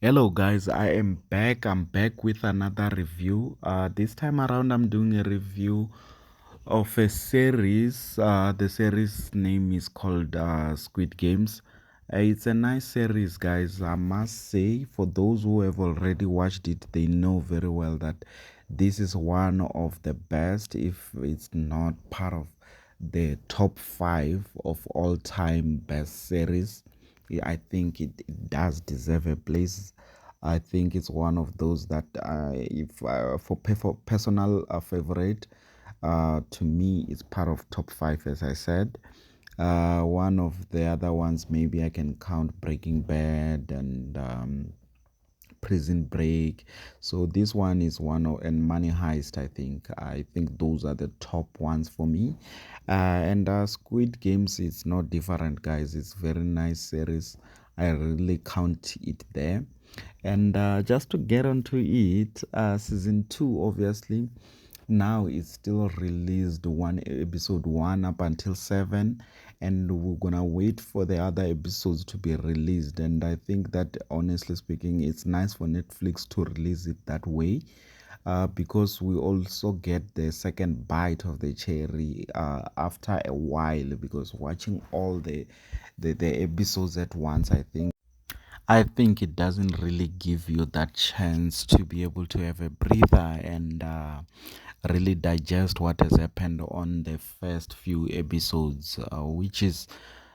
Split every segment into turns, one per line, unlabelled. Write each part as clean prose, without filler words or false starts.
Hello guys, I am back. I'm back with another review. This time around I'm doing a review of a series. The series name is called Squid Games. It's a nice series, guys. I must say, for those who have already watched it, they know very well that this is one of the best, if it's not part of the top five of all time best series. Yeah, I think it does deserve a place. I think it's one of those that, if for personal favorite, to me, it's part of top five, as I said. One of the other ones, maybe I can count Breaking Bad and Prison Break. So this one is one of, and Money Heist. I think those are the top ones for me. And Squid Games is not different, guys. It's very nice series. I really count it there. And just to get onto it, season two, obviously, now it's still released one episode one up until seven, and we're gonna wait for the other episodes to be released. And I think that, honestly speaking, it's nice for Netflix to release it that way, because we also get the second bite of the cherry after a while. Because watching all the episodes at once, I think it doesn't really give you that chance to be able to have a breather and really digest what has happened on the first few episodes, which is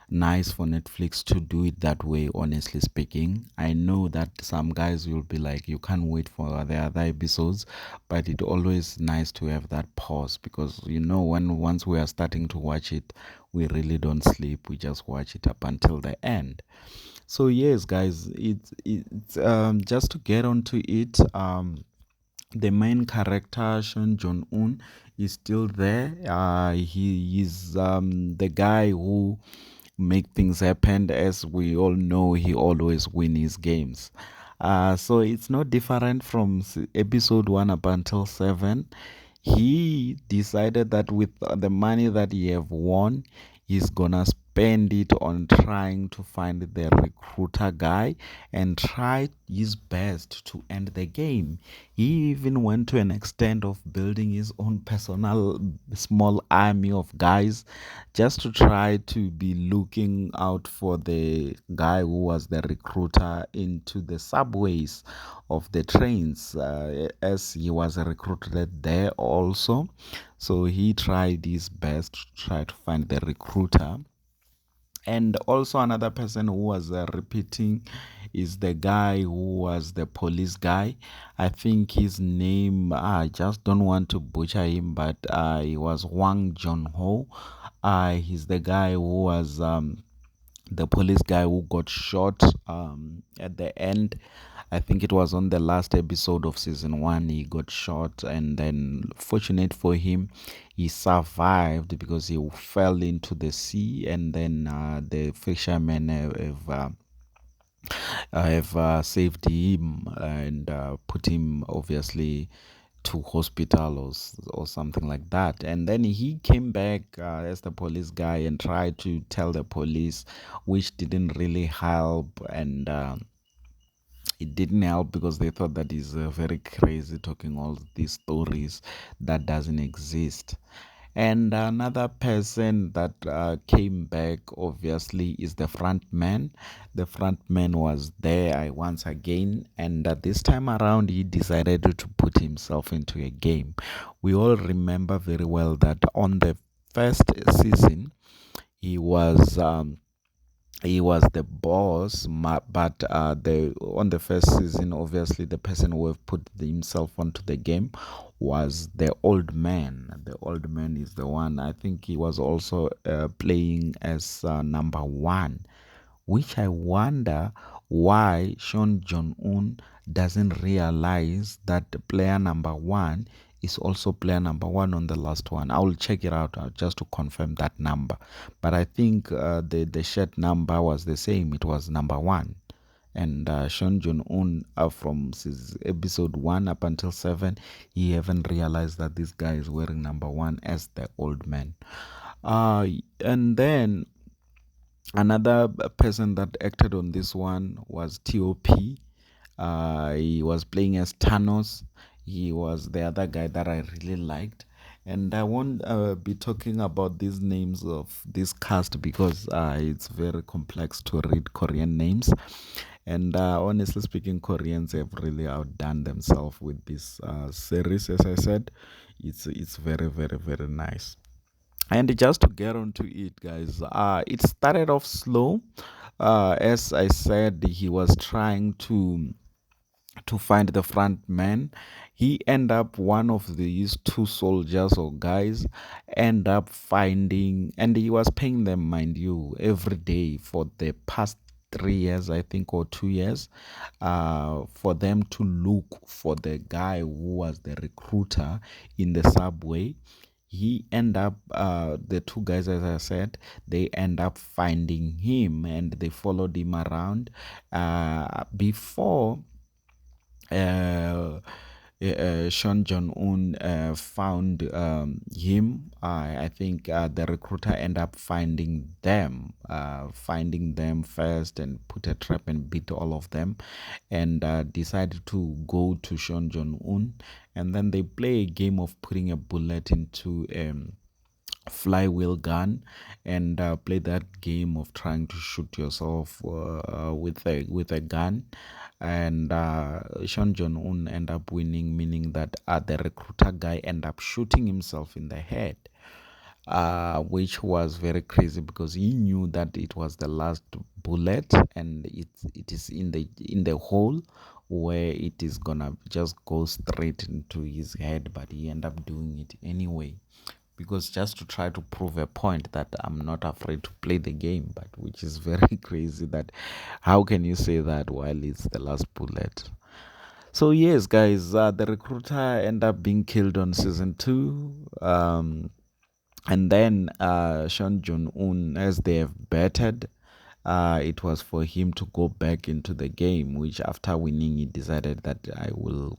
nice for Netflix to do it that way, honestly speaking. I know that some guys will be like, you can't wait for the other episodes, but it's always nice to have that pause, because when once we are starting to watch it, we really don't sleep. We just watch it up until the end. So yes, guys, it's just to get onto it. The main character Sean Jong Un is still there. He is the guy who make things happen. As we all know, he always win his games. So it's not different from episode one up until seven. He decided that with the money that he have won, he's gonna spend it on trying to find the recruiter guy and try his best to end the game. He even went to an extent of building his own personal small army of guys, just to try to be looking out for the guy who was the recruiter into the subways of the trains, as he was recruited there also. So he tried his best to try to find the recruiter. And also another person who was repeating is the guy who was the police guy. I think his name, I just don't want to butcher him, but he was Wang Jong-ho. He's the guy who was the police guy who got shot at the end. I think it was on the last episode of season one. He got shot, and then, fortunate for him, he survived because he fell into the sea, and then the fishermen have saved him and put him, obviously, to hospital, or something like that. And then he came back as the police guy and tried to tell the police, which didn't really help. And it didn't help because they thought that he's very crazy, talking all these stories that doesn't exist. And another person that came back, obviously, is the front man. The front man was there once again, and this time around, he decided to put himself into a game. We all remember very well that on the first season, he was. He was the boss, but the on the first season, obviously, the person who have put himself onto the game was the old man. The old man is the one. I think he was also playing as number one, which I wonder why Sean Jong Un doesn't realize that player number one is also player number one on the last one. I will check it out just to confirm that number. But I think the shirt number was the same. It was number one. And Sean Jong Un, from episode one up until seven, he haven't realized that this guy is wearing number one as the old man. And then another person that acted on this one was TOP. He was playing as Thanos. He was the other guy that I really liked. And I won't be talking about these names of this cast because it's very complex to read Korean names. And honestly speaking, Koreans have really outdone themselves with this series. As I said, it's very, very, very nice. And just to get onto it, guys, it started off slow. As I said, he was trying to find the front man. He end up one of these two soldiers or guys end up finding, and he was paying them, mind you, every day for the past 3 years, I think, or 2 years, for them to look for the guy who was the recruiter in the subway. He end up the two guys, as I said, they end up finding him and they followed him around before uh, Sean Jong-un found him. I think the recruiter ended up finding them first and put a trap and beat all of them, and decided to go to Sean Jong-un, and then they play a game of putting a bullet into flywheel gun and play that game of trying to shoot yourself with a gun, and Sean Jong-un end up winning, meaning that the recruiter guy end up shooting himself in the head, which was very crazy because he knew that it was the last bullet and it is in the hole where it is gonna just go straight into his head, but he end up doing it anyway because just to try to prove a point that I'm not afraid to play the game, but which is very crazy that how can you say that while it's the last bullet? So yes, guys, the recruiter end up being killed on season 2. And then Sean Jong-un, as they have betted, it was for him to go back into the game, which after winning, he decided that I will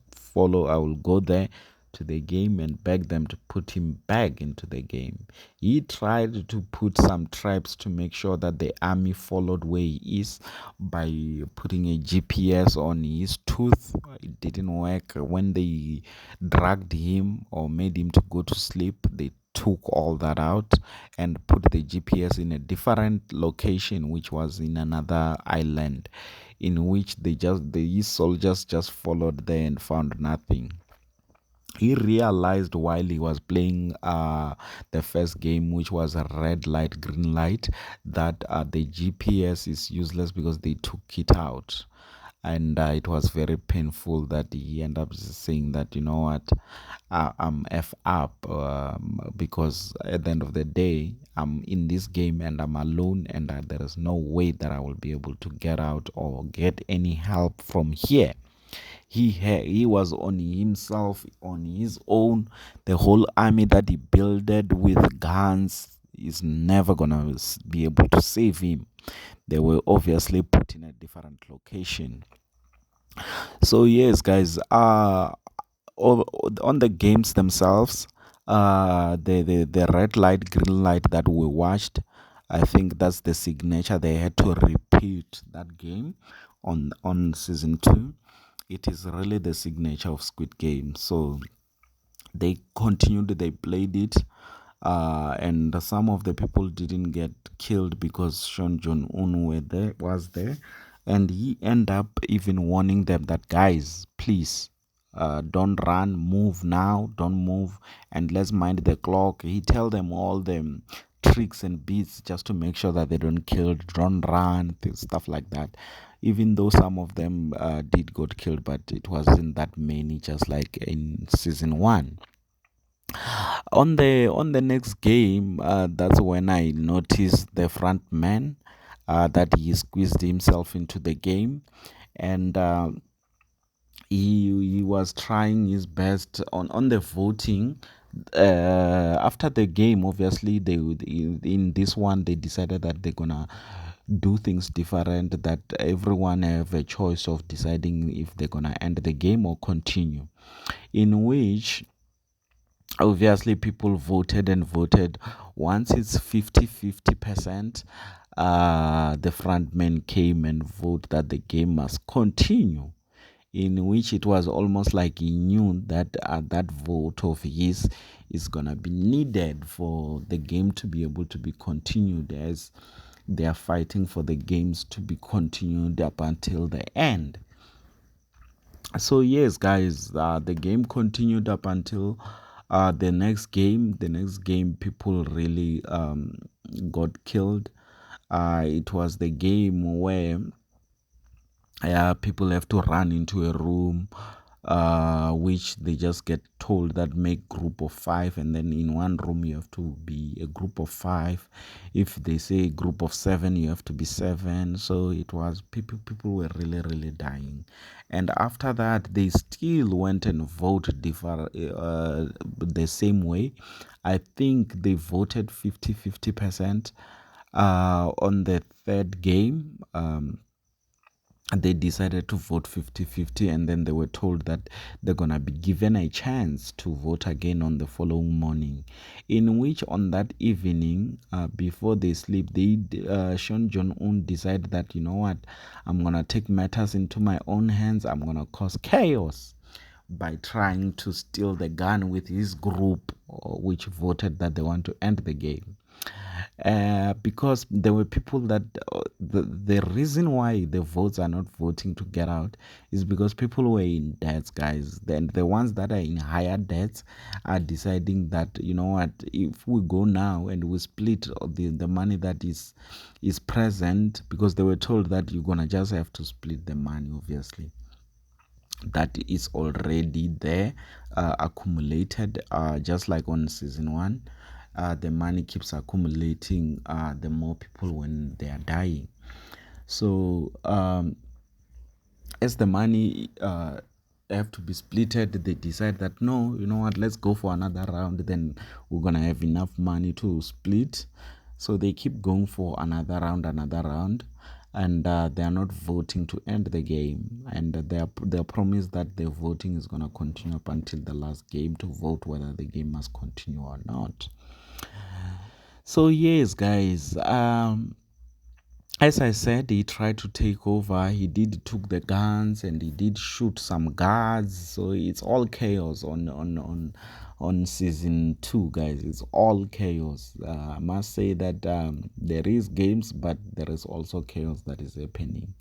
go there to the game and beg them to put him back into the game. He tried to put some traps to make sure that the army followed where he is by putting a GPS on his tooth. It didn't work. When they dragged him or made him to go to sleep, they took all that out and put the GPS in a different location, which was in another island, in which these soldiers just followed there and found nothing. He realized while he was playing the first game, which was a red light, green light, that the GPS is useless because they took it out. And it was very painful that he ended up saying that, you know what, I'm F up because at the end of the day, I'm in this game and I'm alone, and there is no way that I will be able to get out or get any help from here. He was on himself, on his own. The whole army that he builded with guns is never gonna be able to save him. They were obviously put in a different location. So yes, guys, on the games themselves, the red light, green light that we watched, I think that's the signature. They had to repeat that game on season 2. It is really the signature of Squid Game. So they continued, they played it, and some of the people didn't get killed because Sean Jong-un was there, and he ended up even warning them that, guys, please, don't run, move now, don't move, and let's mind the clock. He tell them all the tricks and beats just to make sure that they don't kill, don't run, stuff like that. Even though some of them did got killed, but it wasn't that many, just like in season 1. On the next game, that's when I noticed the front man, that he squeezed himself into the game, and he was trying his best on the voting. After the game, obviously they would, in this one they decided that they're gonna do things different, that everyone have a choice of deciding if they're gonna end the game or continue, in which obviously people voted and voted. Once it's 50-50%, the front men came and voted that the game must continue. in which it was almost like he knew that that vote of his is gonna be needed for the game to be able to be continued, as they are fighting for the games to be continued up until the end. So yes, guys, the game continued up until the next game. The next game, people really got killed. It was the game where people have to run into a room, which they just get told that make group of 5, and then in one room you have to be a group of 5. If they say group of 7, you have to be 7. So it was people were really dying, and after that they still went and voted the same way. I think they voted 50-50% on the third game. They decided to vote 50-50, and then they were told that they're going to be given a chance to vote again on the following morning, in which on that evening, before they sleep, Sean Jong-un decided that, you know what, I'm going to take matters into my own hands. I'm going to cause chaos by trying to steal the gun with his group, which voted that they want to end the game. Because there were people that the reason why the votes are not voting to get out is because people were in debts, guys. Then the ones that are in higher debts are deciding that, you know what, if we go now and we split the money that is present, because they were told that you're gonna just have to split the money, obviously, that is already there, accumulated, just like on season 1. The money keeps accumulating, the more people when they are dying. So as the money have to be splitted, they decide that, no, you know what, let's go for another round, then we're gonna have enough money to split. So they keep going for another round, and they are not voting to end the game, and they are promised that the voting is gonna continue up until the last game to vote whether the game must continue or not. So yes, guys, as I said, he tried to take over. He did took the guns, and he did shoot some guards. So it's all chaos on season 2, guys. It's all chaos. I must say that there is games, but there is also chaos that is happening.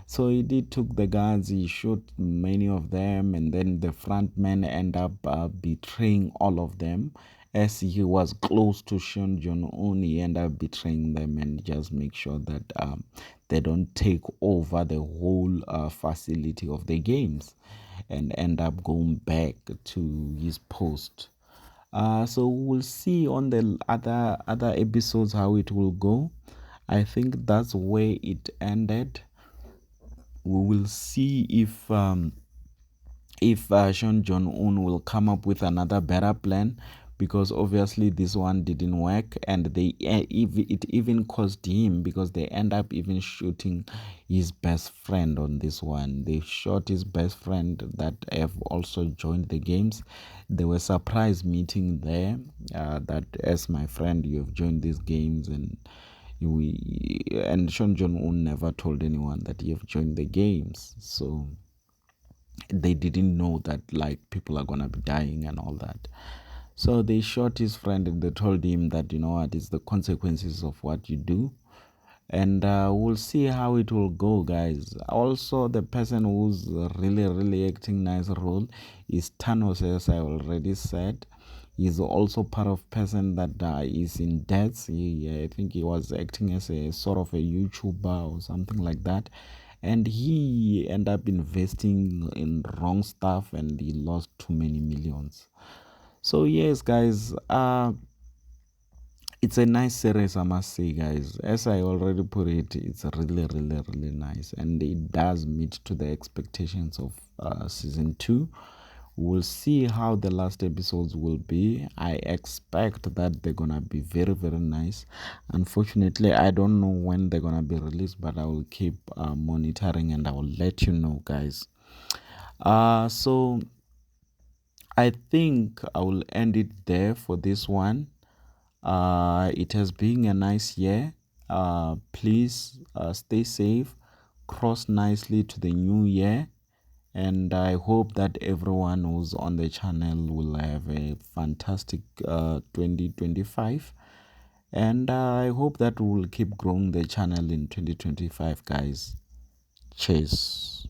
So he did took the guns. He shot many of them, and then the front man end up betraying all of them. As he was close to Sean Jong-un, he ended up betraying them and just make sure that they don't take over the whole facility of the games, and end up going back to his post. So we'll see on the other episodes how it will go. I think that's where it ended. We will see if Sean Jong-un will come up with another better plan, because obviously this one didn't work, and it even caused him, because they end up even shooting his best friend on this one. They shot his best friend that have also joined the games. There were surprise meeting there, that, as my friend, you have joined these games, and Sean Jong-un never told anyone that he have joined the games. So they didn't know that, like, people are gonna be dying and all that. So they shot his friend, and they told him that, you know what, it's the consequences of what you do. And we'll see how it will go, guys. Also, the person who's really acting nice role is Thanos, as I already said. He's also part of person that is in debts. I think he was acting as a sort of a YouTuber or something like that, and he ended up investing in wrong stuff, and he lost too many millions. So yes, guys, it's a nice series, I must say, guys. As I already put it, it's really nice, and it does meet to the expectations of season 2. We'll see how the last episodes will be. I expect that they're gonna be very nice. Unfortunately, I don't know when they're gonna be released, but I will keep monitoring, and I will let you know, guys. So I think I will end it there for this one. It has been a nice year. Please stay safe, cross nicely to the new year, and I hope that everyone who's on the channel will have a fantastic 2025, and I hope that we'll keep growing the channel in 2025, guys. Cheers.